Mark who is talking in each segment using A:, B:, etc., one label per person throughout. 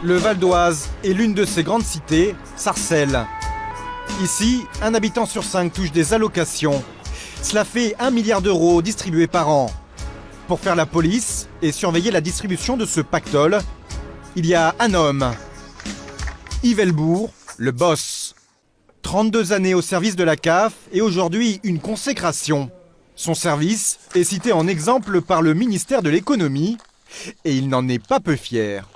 A: Le Val d'Oise est l'une de ces grandes cités, Sarcelles. Ici, un habitant sur 5 touche des allocations. Cela fait 1 milliard d'euros distribués par an. Pour faire la police et surveiller la distribution de ce pactole, il y a un homme, Yves Elbourg, le boss. 32 années au service de la CAF et aujourd'hui une consécration. Son service est cité en exemple par le ministère de l'économie et il n'en est pas peu fier.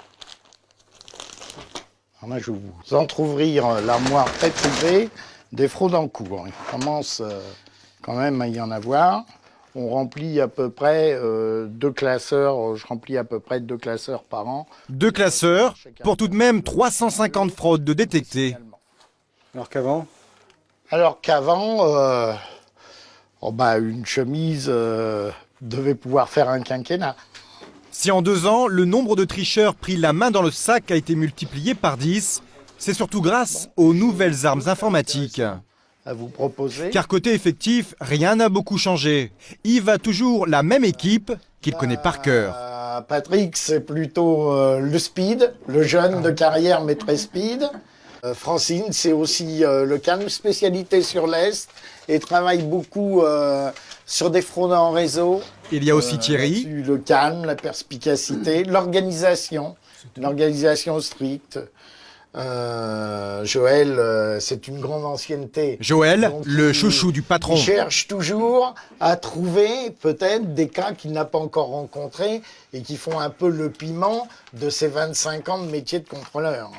B: Alors là, je vais vous entrouvrir l'armoire très privée des fraudes en cours. Il commence quand même à y en avoir. On remplit à peu près 2 classeurs, je remplis à peu près 2 classeurs par an.
A: 2 classeurs pour tout de même 350 fraudes de détectées.
C: Alors qu'avant?
B: Alors qu'avant, une chemise devait pouvoir faire un quinquennat.
A: Si en 2 ans, le nombre de tricheurs pris la main dans le sac a été multiplié par 10, c'est surtout grâce aux nouvelles armes informatiques.
B: À vous proposer.
A: Car côté effectif, rien n'a beaucoup changé. Yves a toujours la même équipe qu'il connaît par cœur.
B: Patrick, c'est plutôt le speed, le jeune de carrière mais très speed. Francine, c'est aussi le calme, spécialité sur l'Est, et travaille beaucoup sur des fraudes en réseau.
A: Il y a aussi Thierry.
B: Le calme, la perspicacité, l'organisation stricte. Joël, c'est une grande ancienneté.
A: Joël,
B: donc,
A: le chouchou du patron.
B: Il cherche toujours à trouver peut-être des cas qu'il n'a pas encore rencontrés et qui font un peu le piment de ses 25 ans de métier de contrôleur.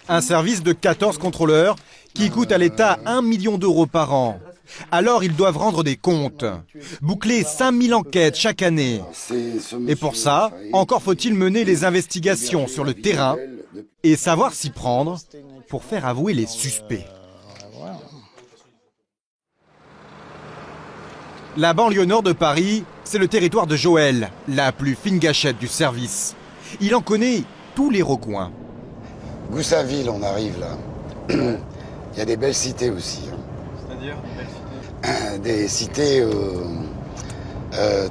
A: Un service de 14 contrôleurs qui coûte à l'État 1 million d'euros par an. Alors ils doivent rendre des comptes, boucler 5000 enquêtes chaque année. Et pour ça, encore faut-il mener les investigations sur le terrain et savoir s'y prendre pour faire avouer les suspects. La banlieue nord de Paris, c'est le territoire de Joël, la plus fine gâchette du service. Il en connaît tous les recoins.
D: Goussainville, on arrive là. Il y a des belles cités aussi.
C: C'est-à-dire
D: des cités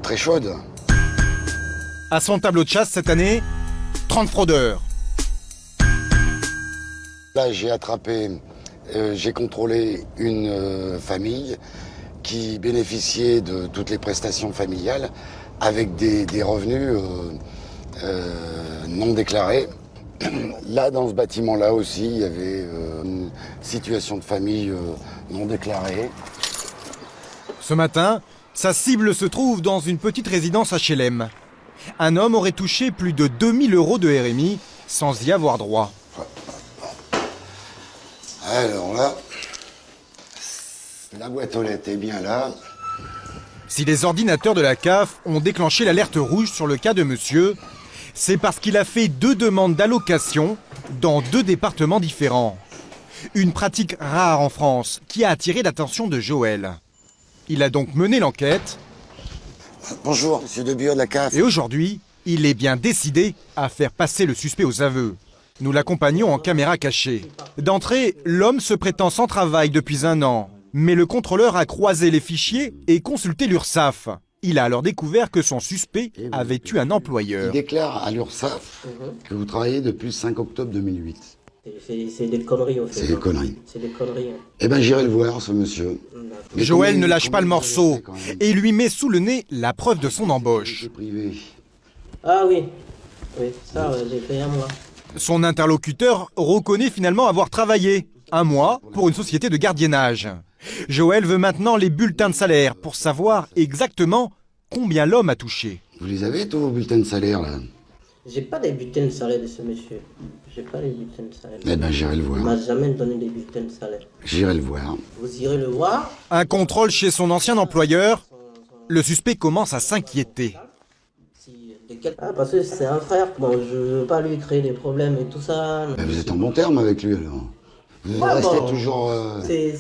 D: très chaudes.
A: À son tableau de chasse cette année, 30 fraudeurs.
D: Là, j'ai contrôlé une famille qui bénéficiait de toutes les prestations familiales avec des revenus non déclarés. Là, dans ce bâtiment-là aussi, il y avait une situation de famille non déclarée.
A: Ce matin, sa cible se trouve dans une petite résidence HLM. Un homme aurait touché plus de 2000 € de RMI sans y avoir droit.
D: Alors là, la boîte aux lettres est bien là.
A: Si les ordinateurs de la CAF ont déclenché l'alerte rouge sur le cas de monsieur, c'est parce qu'il a fait 2 demandes d'allocation dans 2 départements différents. Une pratique rare en France qui a attiré l'attention de Joël. Il a donc mené l'enquête.
D: Bonjour, monsieur Debieux de la CAF.
A: Et aujourd'hui, il est bien décidé à faire passer le suspect aux aveux. Nous l'accompagnons en caméra cachée. D'entrée, l'homme se prétend sans travail depuis 1 an. Mais le contrôleur a croisé les fichiers et consulté l'URSSAF. Il a alors découvert que son suspect avait eu un employeur.
D: Il déclare à l'URSSAF que vous travaillez depuis le 5 octobre 2008.
E: C'est des conneries, en fait.
D: C'est des conneries.
E: C'est des conneries.
D: Eh ben, j'irai le voir, ce monsieur. Mais
A: Joël
D: combien-
A: ne lâche pas le
D: combien
A: morceau
D: vous avez fait,
A: et lui met sous le nez la preuve de son
D: quand même
A: embauche.
D: Privé.
E: Ah oui, ça, j'ai fait 1 mois.
A: Son interlocuteur reconnaît finalement avoir travaillé 1 mois pour une société de gardiennage. Joël veut maintenant les bulletins de salaire pour savoir exactement combien l'homme a touché.
D: Vous les avez, tous vos bulletins de salaire, là?
E: J'ai pas des bulletins de salaire de ce monsieur. J'ai pas les bulletins de salaire.
D: Eh ben, j'irai le
E: Il
D: voir.
E: m'a jamais donné des bulletins de salaire.
D: J'irai le voir.
E: Vous irez le voir.
A: Un contrôle chez son ancien employeur. Le suspect commence à s'inquiéter.
E: Ah, parce que c'est un frère. Bon, je veux pas lui créer des problèmes et tout ça.
D: Ben, vous êtes en bon terme avec lui, alors? Vous
E: Ouais,
D: restez
E: bon,
D: toujours...
E: C'est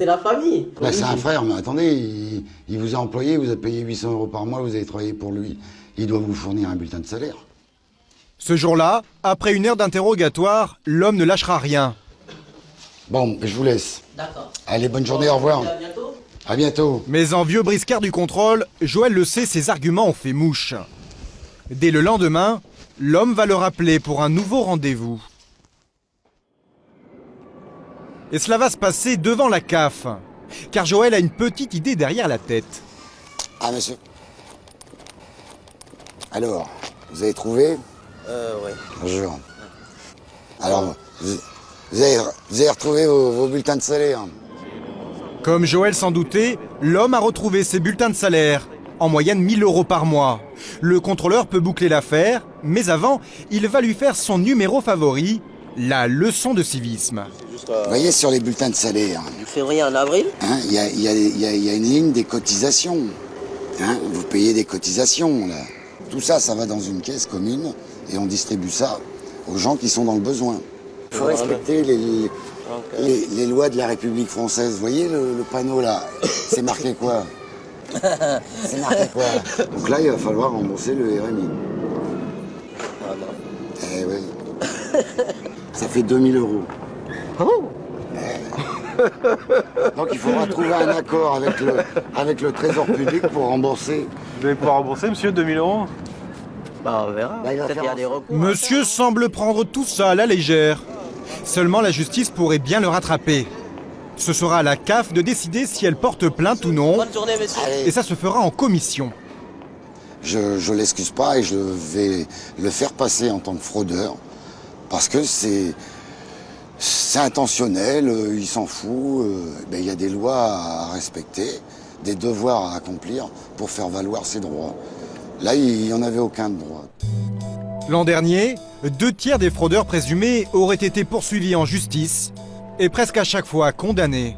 E: la famille.
D: Là, c'est un frère, mais attendez, il vous a employé, vous a payé 800 € par mois, vous avez travaillé pour lui. Il doit vous fournir un bulletin de salaire.
A: Ce jour-là, après 1 heure d'interrogatoire, l'homme ne lâchera rien.
D: Bon, je vous laisse.
E: D'accord.
D: Allez, bonne journée, au revoir.
E: À bientôt.
D: À bientôt.
A: Mais en vieux briscard du contrôle, Joël le sait, ses arguments ont fait mouche. Dès le lendemain, l'homme va le rappeler pour un nouveau rendez-vous. Et cela va se passer devant la CAF, car Joël a une petite idée derrière la tête.
D: Ah, monsieur. Alors, vous avez trouvé?
E: Ouais.
D: Bonjour. Alors, vous avez retrouvé vos bulletins de salaire?
A: Comme Joël s'en doutait, l'homme a retrouvé ses bulletins de salaire, en moyenne 1000 € par mois. Le contrôleur peut boucler l'affaire, mais avant, il va lui faire son numéro favori, la leçon de civisme.
D: Vous voyez sur les bulletins de salaire,
E: Du février en avril.
D: hein, il y a une ligne des cotisations. Hein, vous payez des cotisations, là. Tout ça, ça va dans une caisse commune et on distribue ça aux gens qui sont dans le besoin. Il faut respecter les lois de la République française. Vous voyez le panneau là? C'est marqué quoi? C'est marqué quoi? Donc là, il va falloir rembourser le RMI.
E: Ah non.
D: Eh oui. Ça fait 2000 €.
E: Oh.
D: Donc il faudra trouver un accord avec le Trésor public pour rembourser.
C: Vous allez pouvoir rembourser, monsieur, 2000 €?
E: Bah on verra.
D: Bah, il va
E: Peut-être
D: faire
E: qu'il y a
D: un-
E: des recours.
A: Monsieur semble prendre tout ça à la légère. Seulement la justice pourrait bien le rattraper. Ce sera à la CAF de décider si elle porte plainte ou non,
E: Bonne journée, messieurs.
A: et ça se fera en commission.
D: Je l'excuse pas et je vais le faire passer en tant que fraudeur parce que c'est intentionnel, il s'en fout, ben, il y a des lois à respecter, des devoirs à accomplir pour faire valoir ses droits. Là, il n'y en avait aucun de droit.
A: L'an dernier, 2/3 des fraudeurs présumés auraient été poursuivis en justice et presque à chaque fois condamnés.